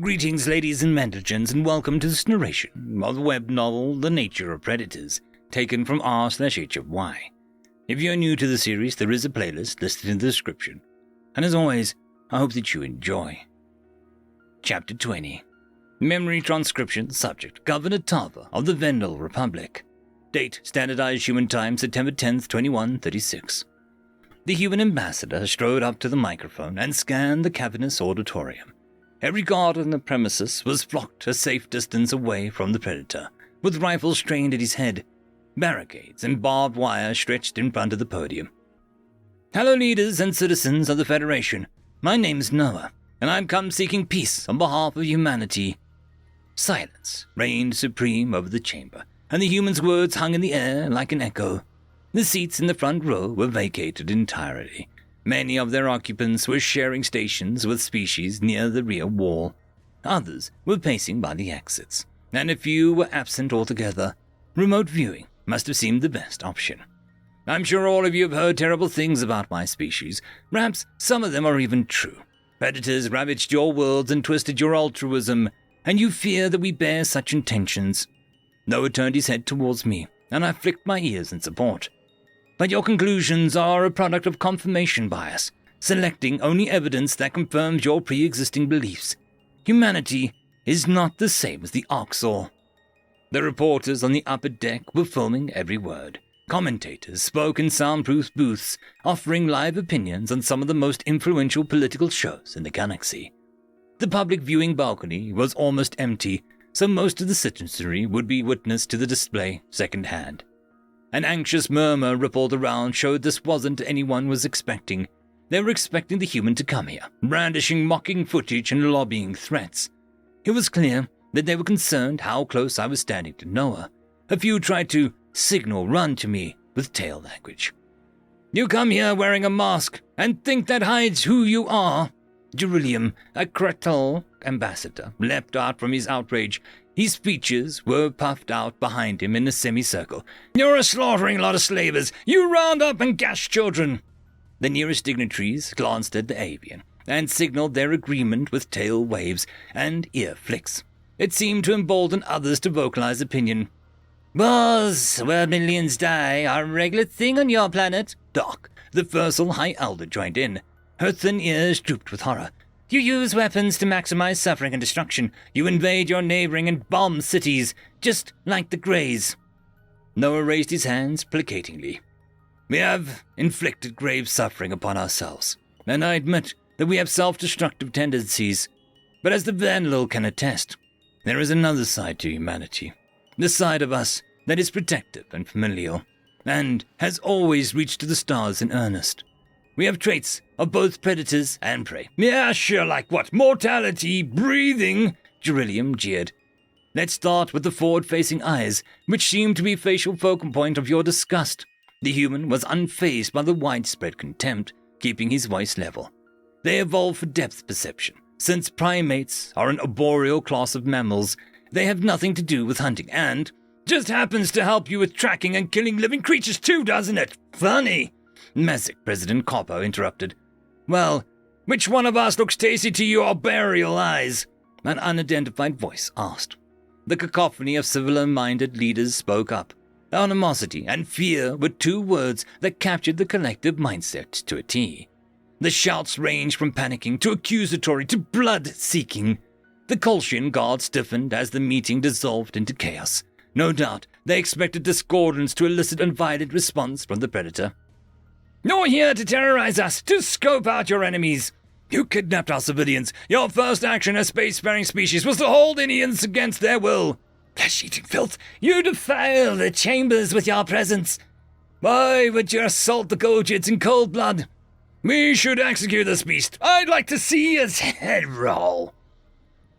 Greetings, ladies and gentlemen, and welcome to this narration of the web novel The Nature of Predators, taken from r/HFY. If you're new to the series, there is a playlist listed in the description. And as always, I hope that you enjoy. Chapter 20. Memory Transcription. Subject: Governor Tava of the Vendel Republic. Date: Standardized Human Time, September 10th, 2136. The human ambassador strode up to the microphone and scanned the cavernous auditorium. Every guard on the premises was flocked a safe distance away from the predator, with rifles trained at his head. Barricades and barbed wire stretched in front of the podium. Hello, leaders and citizens of the Federation. My name's Noah, and I've come seeking peace on behalf of humanity. Silence reigned supreme over the chamber, and the human's words hung in the air like an echo. The seats in the front row were vacated entirely. Many of their occupants were sharing stations with species near the rear wall. Others were pacing by the exits, and a few were absent altogether. Remote viewing must have seemed the best option. I'm sure all of you have heard terrible things about my species. Perhaps some of them are even true. Predators ravaged your worlds and twisted your altruism, and you fear that we bear such intentions. Noah turned his head towards me, and I flicked my ears in support. But your conclusions are a product of confirmation bias, selecting only evidence that confirms your pre-existing beliefs. Humanity is not the same as the Oxor. The reporters on the upper deck were filming every word. Commentators spoke in soundproof booths, offering live opinions on some of the most influential political shows in the galaxy. The public viewing balcony was almost empty, so most of the citizenry would be witness to the display secondhand. An anxious murmur rippled around, showed this wasn't anyone was expecting. They were expecting the human to come here, brandishing mocking footage and lobbying threats. It was clear that they were concerned how close I was standing to Noah. A few tried to signal run to me with tail language. You come here wearing a mask and think that hides who you are? Jerusalem, a Kratal ambassador, leapt out from his outrage. His features were puffed out behind him in a semicircle. You're a slaughtering lot of slavers. You round up and gash children. The nearest dignitaries glanced at the avian and signaled their agreement with tail waves and ear flicks. It seemed to embolden others to vocalize opinion. Wars, where millions die, are a regular thing on your planet. Doc, the Fursal High Elder, joined in. Her thin ears drooped with horror. You use weapons to maximize suffering and destruction. You invade your neighboring and bomb cities, just like the Greys. Noah raised his hands placatingly. We have inflicted grave suffering upon ourselves, and I admit that we have self-destructive tendencies. But as the Vandal can attest, there is another side to humanity. The side of us that is protective and familial, and has always reached to the stars in earnest. We have traits of both predators and prey. Yeah, sure, like what? Mortality, breathing, Jerusalem jeered. Let's start with the forward-facing eyes, which seem to be facial focal point of your disgust. The human was unfazed by the widespread contempt, keeping his voice level. They evolved for depth perception. Since primates are an arboreal class of mammals, they have nothing to do with hunting, and just happens to help you with tracking and killing living creatures too, doesn't it? Funny. Mesic, President Coppo interrupted. Well, which one of us looks tasty to your burial eyes? An unidentified voice asked. The cacophony of similar-minded leaders spoke up. Animosity and fear were two words that captured the collective mindset to a T. The shouts ranged from panicking to accusatory to blood-seeking. The Kolshian guard stiffened as the meeting dissolved into chaos. No doubt they expected discordance to elicit a violent response from the predator. You're here to terrorize us, to scope out your enemies. You kidnapped our civilians. Your first action as spacefaring species was to hold Indians against their will. Flesh-eating filth, you defile the chambers with your presence. Why would you assault the Gojits in cold blood? We should execute this beast. I'd like to see his head roll.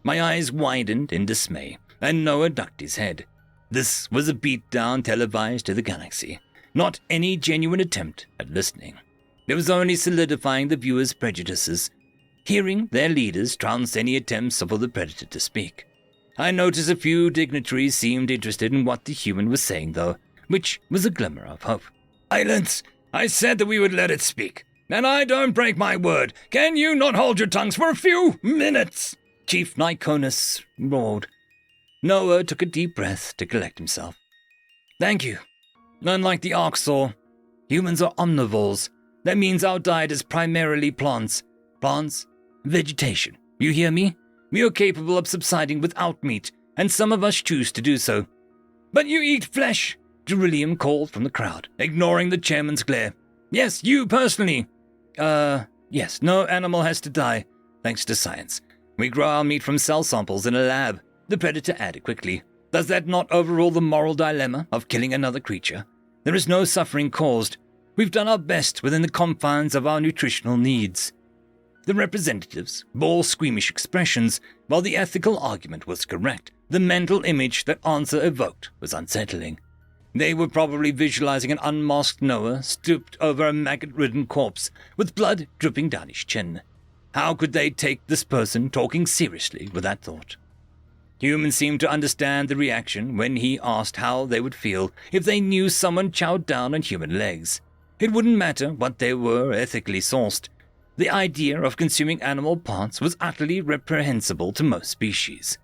My eyes widened in dismay, and Noah ducked his head. This was a beatdown televised to the galaxy. Not any genuine attempt at listening. It was only solidifying the viewers' prejudices. Hearing their leaders trounced any attempts for the predator to speak. I noticed a few dignitaries seemed interested in what the human was saying, though, which was a glimmer of hope. Silence! I said that we would let it speak, and I don't break my word. Can you not hold your tongues for a few minutes? Chief Nikonus roared. Noah took a deep breath to collect himself. Thank you. Unlike the Arcs, humans are omnivores. That means our diet is primarily plants. Plants, vegetation. You hear me? We are capable of subsisting without meat, and some of us choose to do so. But you eat flesh, Jerusalem called from the crowd, ignoring the chairman's glare. Yes, you personally. Yes, no animal has to die, thanks to science. We grow our meat from cell samples in a lab, the predator added quickly. Does that not overrule the moral dilemma of killing another creature? There is no suffering caused. We've done our best within the confines of our nutritional needs. The representatives bore squeamish expressions, while the ethical argument was correct. The mental image that answer evoked was unsettling. They were probably visualizing an unmasked Noah stooped over a maggot-ridden corpse, with blood dripping down his chin. How could they take this person talking seriously with that thought? Humans seemed to understand the reaction when he asked how they would feel if they knew someone chowed down on human legs. It wouldn't matter what they were ethically sourced. The idea of consuming animal parts was utterly reprehensible to most species.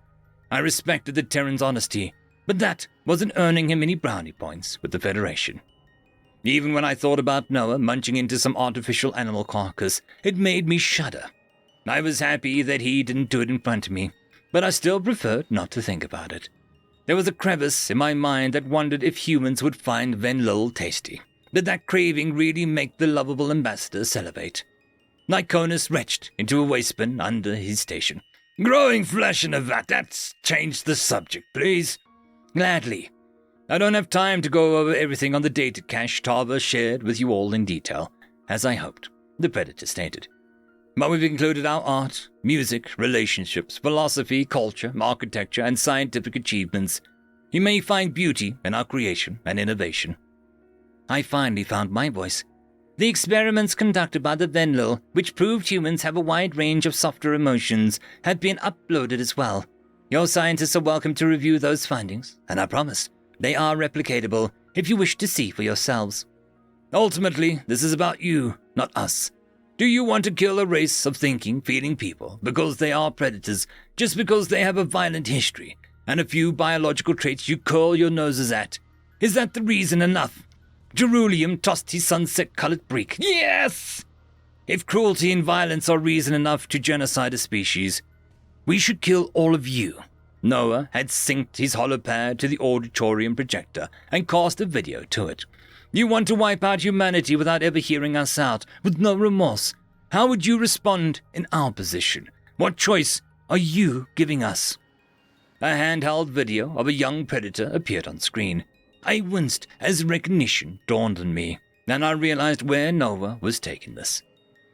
I respected the Terran's honesty, but that wasn't earning him any brownie points with the Federation. Even when I thought about Noah munching into some artificial animal carcass, it made me shudder. I was happy that he didn't do it in front of me, but I still preferred not to think about it. There was a crevice in my mind that wondered if humans would find Venlil tasty. Did that craving really make the lovable ambassador salivate? Nikonus retched into a waistband under his station. Growing flesh in a vat, that's changed the subject, please. Gladly. I don't have time to go over everything on the data cache Tarver shared with you all in detail, as I hoped, the Predator stated. But we've included our art, music, relationships, philosophy, culture, architecture, and scientific achievements. You may find beauty in our creation and innovation. I finally found my voice. The experiments conducted by the Venlil, which proved humans have a wide range of softer emotions, have been uploaded as well. Your scientists are welcome to review those findings, and I promise they are replicatable if you wish to see for yourselves. Ultimately, this is about you, not us. Do you want to kill a race of thinking, feeling people because they are predators, just because they have a violent history and a few biological traits you curl your noses at? Is that the reason enough? Jerusalem tossed his sunset-colored brick. Yes! If cruelty and violence are reason enough to genocide a species, we should kill all of you. Noah had synced his holopad to the auditorium projector and cast a video to it. You want to wipe out humanity without ever hearing us out, with no remorse. How would you respond in our position? What choice are you giving us? A handheld video of a young predator appeared on screen. I winced as recognition dawned on me, and I realized where Noah was taking this.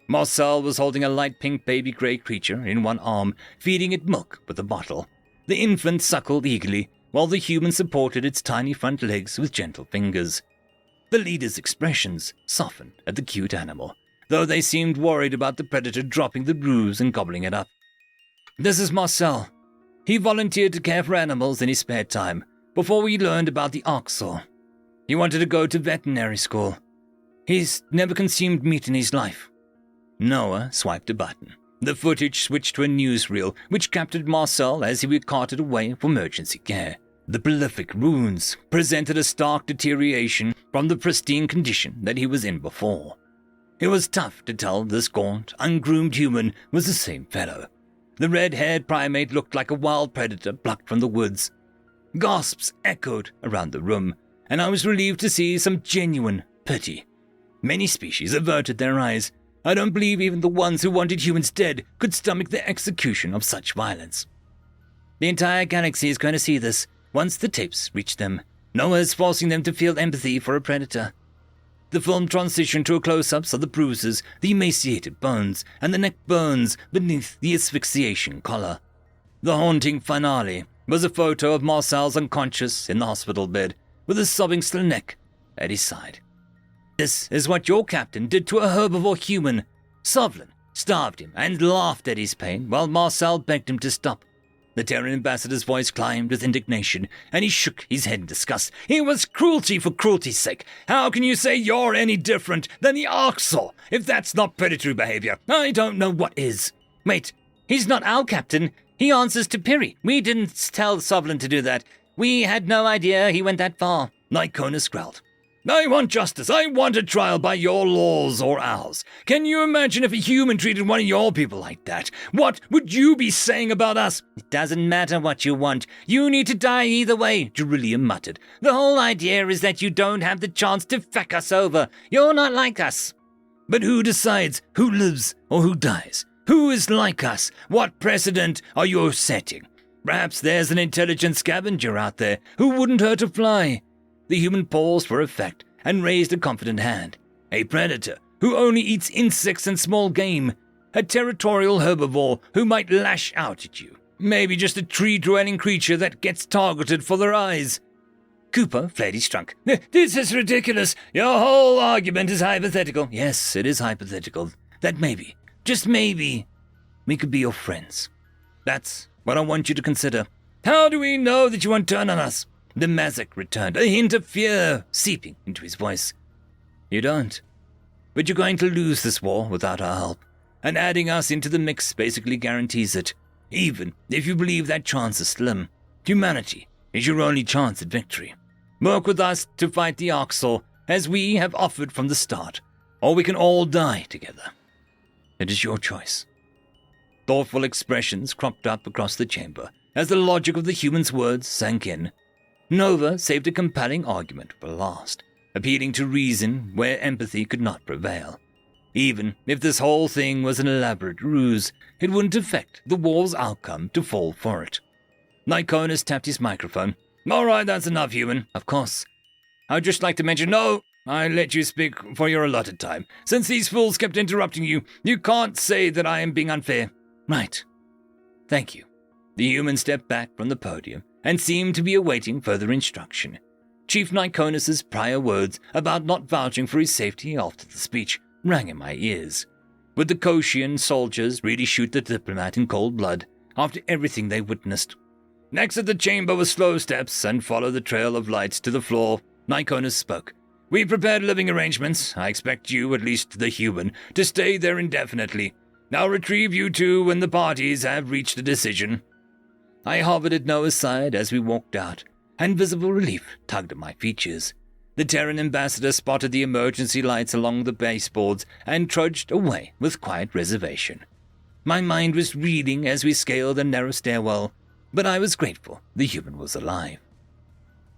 Marcel was holding a light pink baby grey creature in one arm, feeding it milk with a bottle. The infant suckled eagerly, while the human supported its tiny front legs with gentle fingers. The leader's expressions softened at the cute animal, though they seemed worried about the predator dropping the ruse and gobbling it up. This is Marcel. He volunteered to care for animals in his spare time, before we learned about the Orcs. He wanted to go to veterinary school. He's never consumed meat in his life. Noah swiped a button. The footage switched to a newsreel, which captured Marcel as he was carted away for emergency care. The prolific wounds presented a stark deterioration from the pristine condition that he was in before. It was tough to tell this gaunt, ungroomed human was the same fellow. The red-haired primate looked like a wild predator plucked from the woods. Gasps echoed around the room, and I was relieved to see some genuine pity. Many species averted their eyes. I don't believe even the ones who wanted humans dead could stomach the execution of such violence. The entire galaxy is going to see this once the tapes reach them. Noah is forcing them to feel empathy for a predator. The film transitioned to a close-ups of the bruises, the emaciated bones, and the neck bones beneath the asphyxiation collar. The haunting finale was a photo of Marcel's unconscious in the hospital bed, with a sobbing Slaneck at his side. This is what your captain did to a herbivore human. Sovlin starved him and laughed at his pain while Marcel begged him to stop. The Terran ambassador's voice climbed with indignation, and he shook his head in disgust. It was cruelty for cruelty's sake. How can you say you're any different than the Arxor? If that's not predatory behavior, I don't know what is. Wait, he's not our captain. He answers to Piri. We didn't tell Sovlin to do that. We had no idea he went that far. Lyconis growled. I want justice. I want a trial by your laws or ours. Can you imagine if a human treated one of your people like that? What would you be saying about us? It doesn't matter what you want. You need to die either way, Jerillium muttered. The whole idea is that you don't have the chance to feck us over. You're not like us. But who decides who lives or who dies? Who is like us? What precedent are you setting? Perhaps there's an intelligent scavenger out there who wouldn't hurt a fly. The human paused for effect and raised a confident hand. A predator who only eats insects and small game. A territorial herbivore who might lash out at you. Maybe just a tree-dwelling creature that gets targeted for their eyes. Cooper flared his trunk. This is ridiculous. Your whole argument is hypothetical. Yes, it is hypothetical. That maybe, just maybe, we could be your friends. That's what I want you to consider. How do we know that you won't turn on us? The Mazak returned, a hint of fear seeping into his voice. You don't. But you're going to lose this war without our help, and adding us into the mix basically guarantees it, even if you believe that chance is slim. Humanity is your only chance at victory. Work with us to fight the Arxor, as we have offered from the start, or we can all die together. It is your choice. Thoughtful expressions cropped up across the chamber as the logic of the human's words sank in. Nova saved a compelling argument for last, appealing to reason where empathy could not prevail. Even if this whole thing was an elaborate ruse, it wouldn't affect the war's outcome to fall for it. Lyconis tapped his microphone. All right, that's enough, human. Of course. I'd just like to mention, no, I let you speak for your allotted time. Since these fools kept interrupting you, you can't say that I am being unfair. Right. Thank you. The human stepped back from the podium and seemed to be awaiting further instruction. Chief Lyconis's prior words about not vouching for his safety after the speech rang in my ears. Would the Koshian soldiers really shoot the diplomat in cold blood after everything they witnessed? Exit the chamber with slow steps and follow the trail of lights to the floor, Lyconis spoke. We prepared living arrangements. I expect you, at least the human, to stay there indefinitely. I'll retrieve you two when the parties have reached a decision. I hovered at Noah's side as we walked out, and visible relief tugged at my features. The Terran ambassador spotted the emergency lights along the baseboards and trudged away with quiet reservation. My mind was reeling as we scaled a narrow stairwell, but I was grateful the human was alive.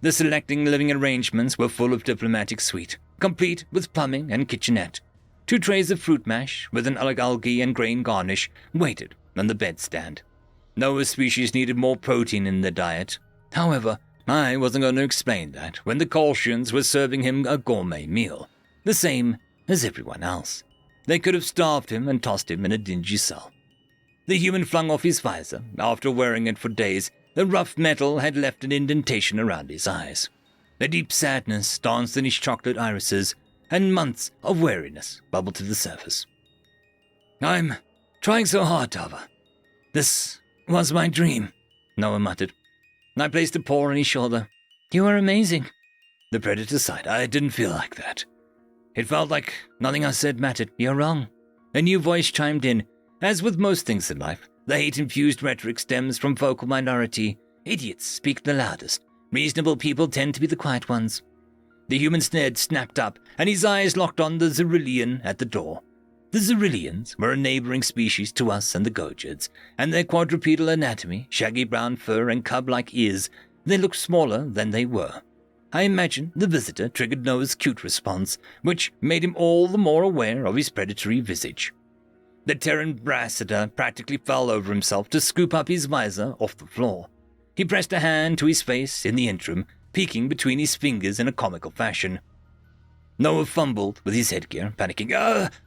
The selecting living arrangements were full of diplomatic suite, complete with plumbing and kitchenette. 2 trays of fruit mash with an algae and grain garnish waited on the bedstand. Noah's species needed more protein in their diet. However, I wasn't going to explain that when the Kolshians were serving him a gourmet meal, the same as everyone else. They could have starved him and tossed him in a dingy cell. The human flung off his visor. After wearing it for days, the rough metal had left an indentation around his eyes. A deep sadness danced in his chocolate irises, and months of weariness bubbled to the surface. I'm trying so hard, Tava. This was my dream, Noah muttered. I placed a paw on his shoulder. You are amazing. The predator sighed. I didn't feel like that. It felt like nothing I said mattered. You're wrong. A new voice chimed in. As with most things in life, the hate-infused rhetoric stems from vocal minority. Idiots speak the loudest. Reasonable people tend to be the quiet ones. The human Sned snapped up, and his eyes locked on the Zerillian at the door. The Zerillians were a neighboring species to us and the Gojeds, and their quadrupedal anatomy, shaggy brown fur and cub-like ears, they looked smaller than they were. I imagine the visitor triggered Noah's cute response, which made him all the more aware of his predatory visage. The Terran ambassador practically fell over himself to scoop up his visor off the floor. He pressed a hand to his face in the interim, peeking between his fingers in a comical fashion. Noah fumbled with his headgear, panicking.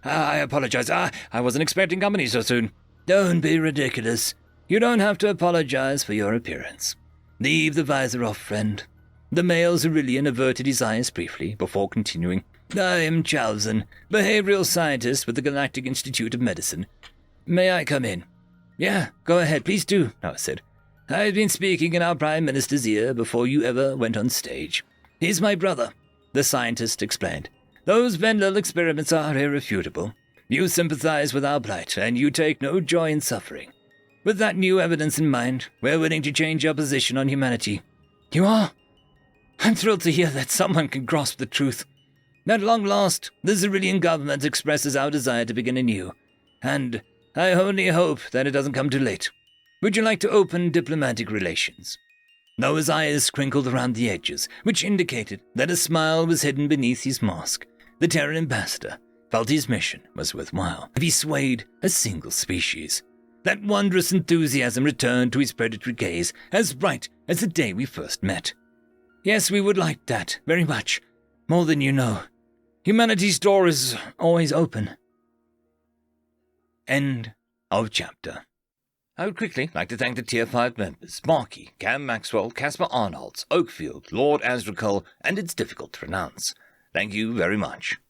I apologize. I wasn't expecting company so soon. Don't be ridiculous. You don't have to apologize for your appearance. Leave the visor off, friend. The male Zerillian averted his eyes briefly before continuing. I am Chalzan, behavioral scientist with the Galactic Institute of Medicine. May I come in? Yeah, go ahead, please do, Noah said. I've been speaking in our Prime Minister's ear before you ever went on stage. He's my brother, the scientist explained. Those Venlil experiments are irrefutable. You sympathize with our plight, and you take no joy in suffering. With that new evidence in mind, we're willing to change our position on humanity. You are? I'm thrilled to hear that someone can grasp the truth. At long last, the Cerulean government expresses our desire to begin anew, and I only hope that it doesn't come too late. Would you like to open diplomatic relations? Noah's eyes crinkled around the edges, which indicated that a smile was hidden beneath his mask. The Terran ambassador felt his mission was worthwhile if he swayed a single species. That wondrous enthusiasm returned to his predatory gaze, as bright as the day we first met. Yes, we would like that, very much. More than you know. Humanity's door is always open. End of chapter. I would quickly like to thank the Tier 5 members, Marky, Cam Maxwell, Casper Arnholtz, Oakfield, Lord Azrakul, and It's Difficult to Pronounce. Thank you very much.